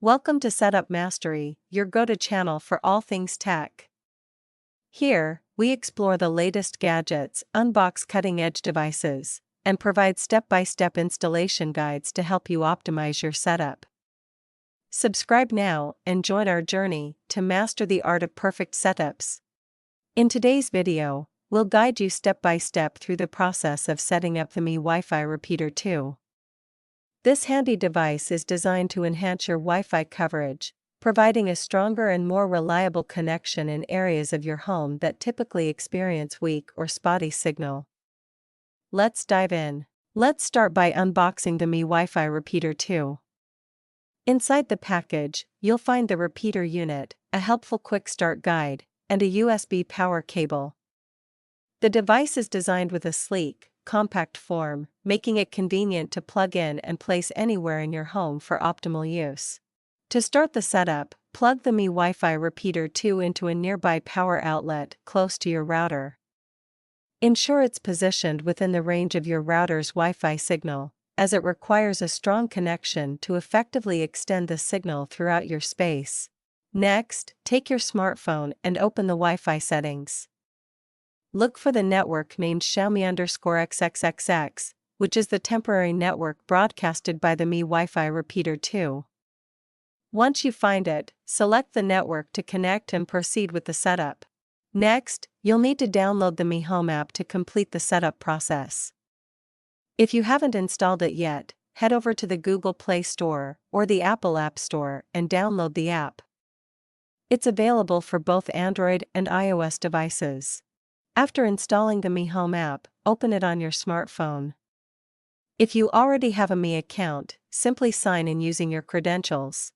Welcome to Setup Mastery, your go-to channel for all things tech. Here, we explore the latest gadgets, unbox cutting-edge devices, and provide step-by-step installation guides to help you optimize your setup. Subscribe now and join our journey to master the art of perfect setups. In today's video, we'll guide you step-by-step through the process of setting up the Mi WiFi Repeater 2. This handy device is designed to enhance your Wi-Fi coverage, providing a stronger and more reliable connection in areas of your home that typically experience weak or spotty signal. Let's dive in. Let's start by unboxing the Mi WiFi Repeater 2. Inside the package, you'll find the repeater unit, a helpful quick start guide, and a USB power cable. The device is designed with a sleek, compact form, making it convenient to plug in and place anywhere in your home for optimal use. To start the setup, plug the Mi WiFi Repeater 2 into a nearby power outlet close to your router. Ensure it's positioned within the range of your router's Wi-Fi signal, as it requires a strong connection to effectively extend the signal throughout your space. Next, take your smartphone and open the Wi-Fi settings. Look for the network named Xiaomi_XXXX, which is the temporary network broadcasted by the Mi WiFi Repeater 2. Once you find it, select the network to connect and proceed with the setup. Next, you'll need to download the Mi Home app to complete the setup process. If you haven't installed it yet, head over to the Google Play Store or the Apple App Store and download the app. It's available for both Android and iOS devices. After installing the Mi Home app, open it on your smartphone. If you already have a Mi account, simply sign in using your credentials.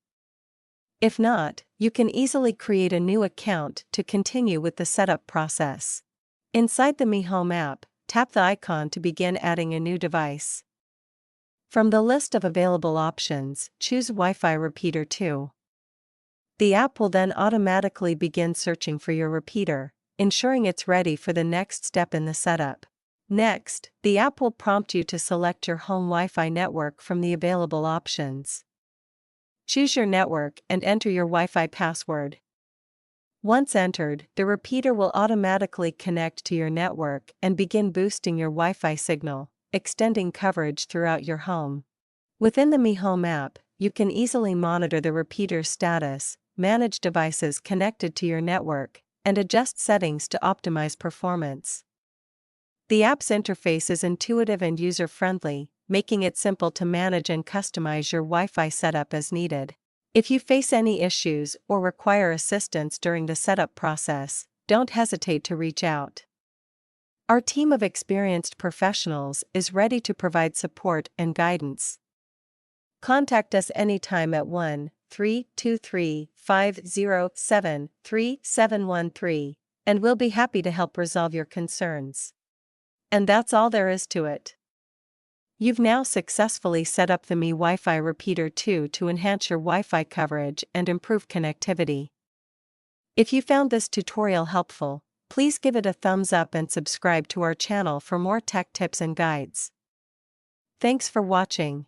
If not, you can easily create a new account to continue with the setup process. Inside the Mi Home app, tap the icon to begin adding a new device. From the list of available options, choose Wi-Fi Repeater 2. The app will then automatically begin searching for your repeater, ensuring it's ready for the next step in the setup. Next, the app will prompt you to select your home Wi-Fi network from the available options. Choose your network and enter your Wi-Fi password. Once entered, the repeater will automatically connect to your network and begin boosting your Wi-Fi signal, extending coverage throughout your home. Within the Mi Home app, you can easily monitor the repeater's status, manage devices connected to your network, and adjust settings to optimize performance. The app's interface is intuitive and user-friendly, making it simple to manage and customize your Wi-Fi setup as needed. If you face any issues or require assistance during the setup process, don't hesitate to reach out. Our team of experienced professionals is ready to provide support and guidance. Contact us anytime at 1-323-507-3713, and we'll be happy to help resolve your concerns. And that's all there is to it. You've now successfully set up the Mi WiFi Repeater 2 to enhance your Wi-Fi coverage and improve connectivity. If you found this tutorial helpful, please give it a thumbs up and subscribe to our channel for more tech tips and guides. Thanks for watching.